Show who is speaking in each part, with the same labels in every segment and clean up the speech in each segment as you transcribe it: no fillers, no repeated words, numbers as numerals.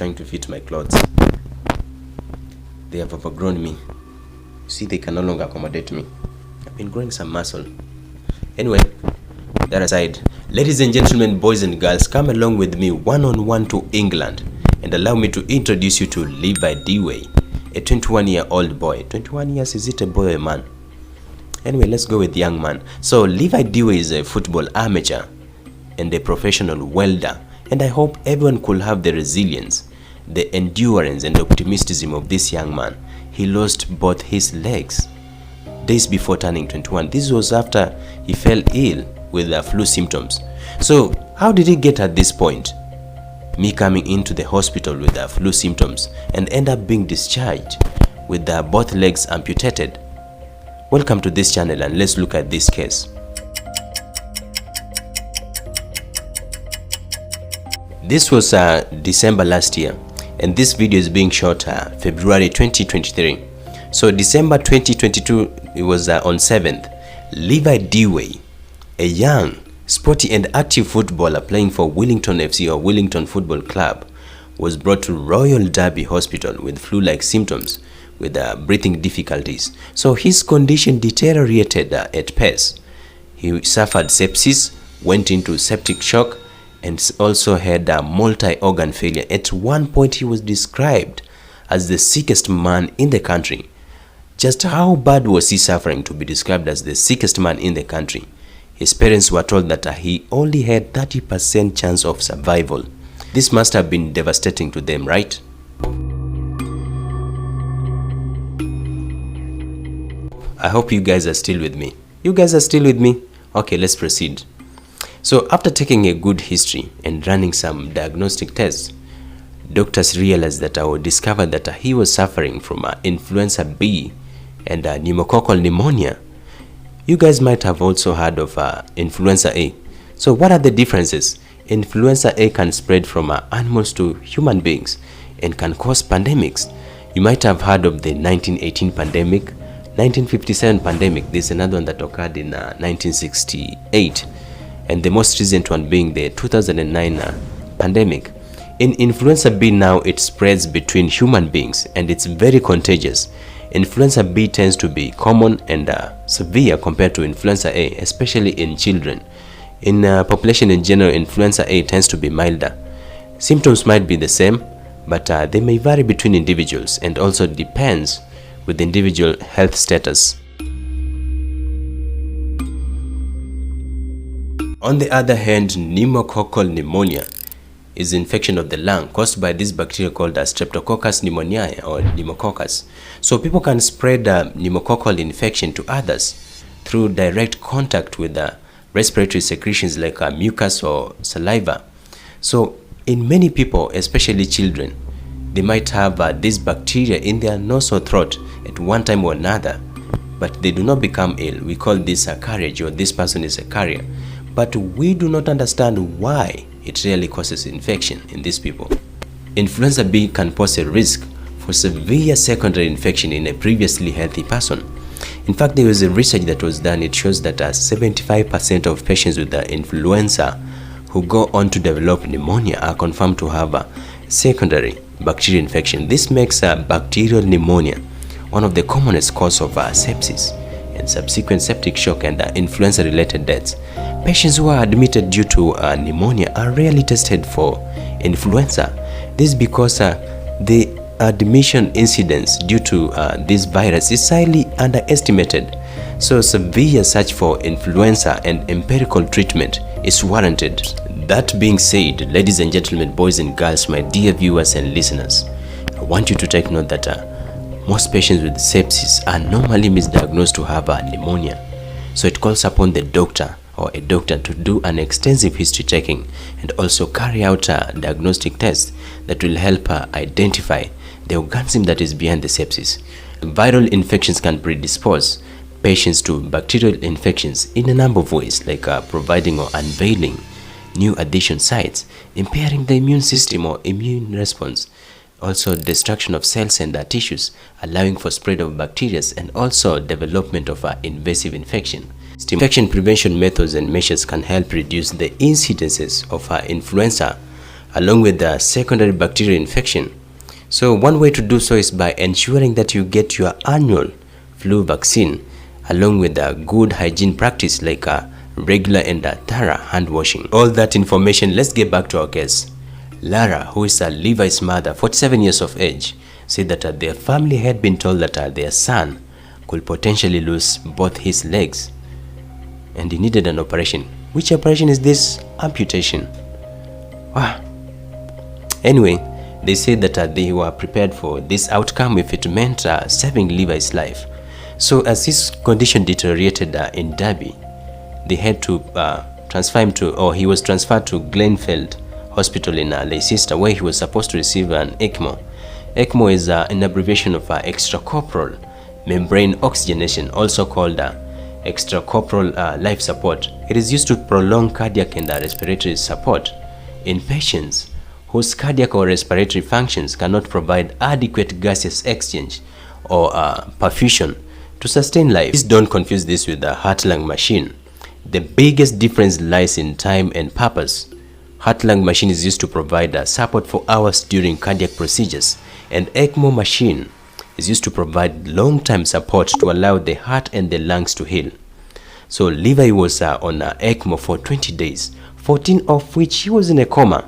Speaker 1: trying to fit my clothes. They have overgrown me. See, they can no longer accommodate me. I've been growing some muscle. Anyway, that aside, ladies and gentlemen, boys and girls, come along with me one-on-one to England and allow me to introduce you to Levi Dewey, a 21-year-old boy. 21 years, is it a boy or a man? Anyway, let's go with young man. So Levi Dewey is a football amateur and a professional welder, and I hope everyone could have the resilience, the endurance and optimism of this young man. He lost both his legs days before turning 21. This was after he fell ill with flu symptoms. So how did he get at this point? Me coming into the hospital with flu symptoms and end up being discharged with both legs amputated. Welcome to this channel and let's look at this case. This was December last year, and this video is being shot February 2023. So December 2022, it was on 7th. Levi Dewey, a young, sporty and active footballer playing for Wellington FC or Wellington Football Club, was brought to Royal Derby Hospital with flu-like symptoms with breathing difficulties. So his condition deteriorated at pace. He suffered sepsis, went into septic shock, and also had multi-organ failure. At one point, he was described as the sickest man in the country. Just how bad was he suffering to be described as the sickest man in the country? His parents were told that he only had 30% chance of survival. This must have been devastating to them, right? I hope you guys are still with me. You guys are still with me? Okay, let's proceed. So after taking a good history and running some diagnostic tests, doctors realized that I would discover that he was suffering from influenza B and pneumococcal pneumonia. You guys might have also heard of influenza A. So what are the differences? Influenza A can spread from animals to human beings and can cause pandemics. You might have heard of the 1918 pandemic, 1957 pandemic. There's another one that occurred in 1968, and the most recent one being the 2009 pandemic. In influenza B now, it spreads between human beings and it's very contagious. Influenza B tends to be common and severe compared to influenza A, especially in children. In population in general, influenza A tends to be milder. Symptoms might be the same, but they may vary between individuals and also depends with individual health status. On the other hand, pneumococcal pneumonia is infection of the lung caused by this bacteria called Streptococcus pneumoniae or pneumococcus. So people can spread pneumococcal infection to others through direct contact with respiratory secretions like mucus or saliva. So in many people, especially children, they might have this bacteria in their nose or throat at one time or another, but they do not become ill. We call this a carriage, or this person is a carrier. But we do not understand why it really causes infection in these people. Influenza B can pose a risk for severe secondary infection in a previously healthy person. In fact, there was a research that was done. It shows that 75% of patients with the influenza who go on to develop pneumonia are confirmed to have a secondary bacterial infection. This makes bacterial pneumonia one of the commonest causes of sepsis and subsequent septic shock and influenza-related deaths. Patients who are admitted due to pneumonia are rarely tested for influenza. This is because the admission incidence due to this virus is highly underestimated. So severe search for influenza and empirical treatment is warranted. That being said, ladies and gentlemen, boys and girls, my dear viewers and listeners, I want you to take note that most patients with sepsis are normally misdiagnosed to have pneumonia. So it calls upon the doctor or a doctor to do an extensive history checking and also carry out diagnostic tests that will help identify the organism that is behind the sepsis. Viral infections can predispose patients to bacterial infections in a number of ways, like providing or unveiling new adhesion sites, impairing the immune system or immune response, also destruction of cells and tissues, allowing for spread of bacteria, and also development of invasive infection. Infection prevention methods and measures can help reduce the incidences of influenza along with the secondary bacterial infection. So one way to do so is by ensuring that you get your annual flu vaccine, along with a good hygiene practice like a regular and a thorough hand washing. All that information, let's get back to our guest. Lara, who is Levi's mother, 47 years of age, said that their family had been told that their son could potentially lose both his legs and he needed an operation. Which operation is this? Amputation. Wow. Anyway, they said that they were prepared for this outcome if it meant saving Levi's life. So as his condition deteriorated in Derby, they had to transfer him to, or he was transferred to Glenfield Hospital in Leicester, where he was supposed to receive an ECMO. ECMO is an abbreviation of extracorporeal membrane oxygenation, also called extracorporeal life support. It is used to prolong cardiac and respiratory support in patients whose cardiac or respiratory functions cannot provide adequate gaseous exchange or perfusion to sustain life. Please don't confuse this with the heart-lung machine. The biggest difference lies in time and purpose. Heart-lung machine is used to provide support for hours during cardiac procedures, and ECMO machine is used to provide long-term support to allow the heart and the lungs to heal. So Levi was on ECMO for 20 days, 14 of which he was in a coma.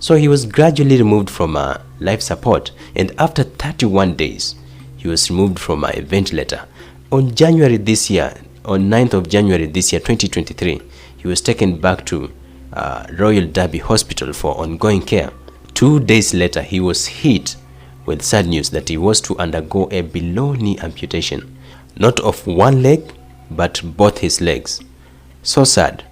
Speaker 1: So he was gradually removed from life support, and after 31 days, he was removed from a ventilator. On January this year, on 9th of January this year, 2023, he was taken back to Royal Derby Hospital for ongoing care. 2 days later, he was hit with sad news that he was to undergo a below-knee amputation, not of one leg, but both his legs. So sad.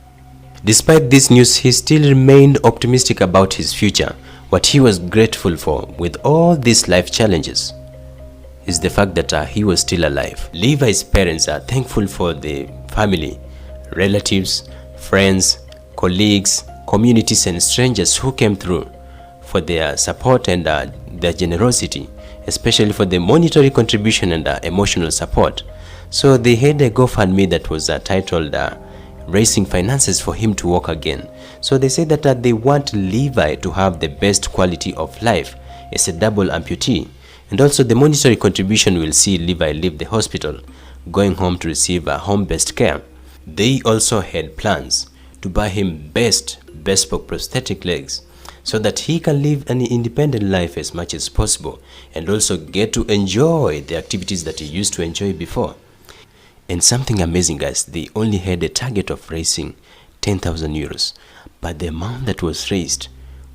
Speaker 1: Despite this news, he still remained optimistic about his future. What he was grateful for with all these life challenges is the fact that he was still alive. Levi's parents are thankful for the family, relatives, friends, colleagues, communities, and strangers who came through for their support and their generosity, especially for the monetary contribution and emotional support. So they had a GoFundMe that was titled Raising Finances for him to walk again. So they say that they want Levi to have the best quality of life as a double amputee, and also the monetary contribution will see Levi leave the hospital, going home to receive home-based care. They also had plans to buy him bespoke prosthetic legs so that he can live an independent life as much as possible and also get to enjoy the activities that he used to enjoy before. And something amazing, guys, they only had a target of raising 10,000 euros, but the amount that was raised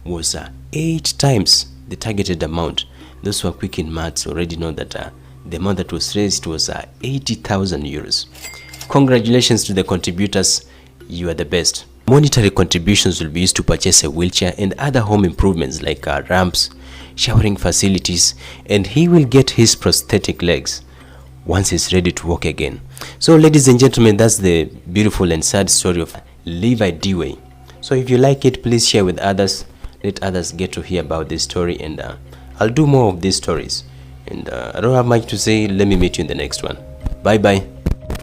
Speaker 1: was 8 times the targeted amount. Those who are quick in maths already know that the amount that was raised was 80,000 euros. Congratulations to the contributors, you are the best. Monetary contributions will be used to purchase a wheelchair and other home improvements like ramps, showering facilities, and he will get his prosthetic legs once he's ready to walk again. So ladies and gentlemen, that's the beautiful and sad story of Levi Dewey. So if you like it, please share with others, let others get to hear about this story, and I'll do more of these stories. And I don't have much to say. Let me meet you in the next one. Bye bye.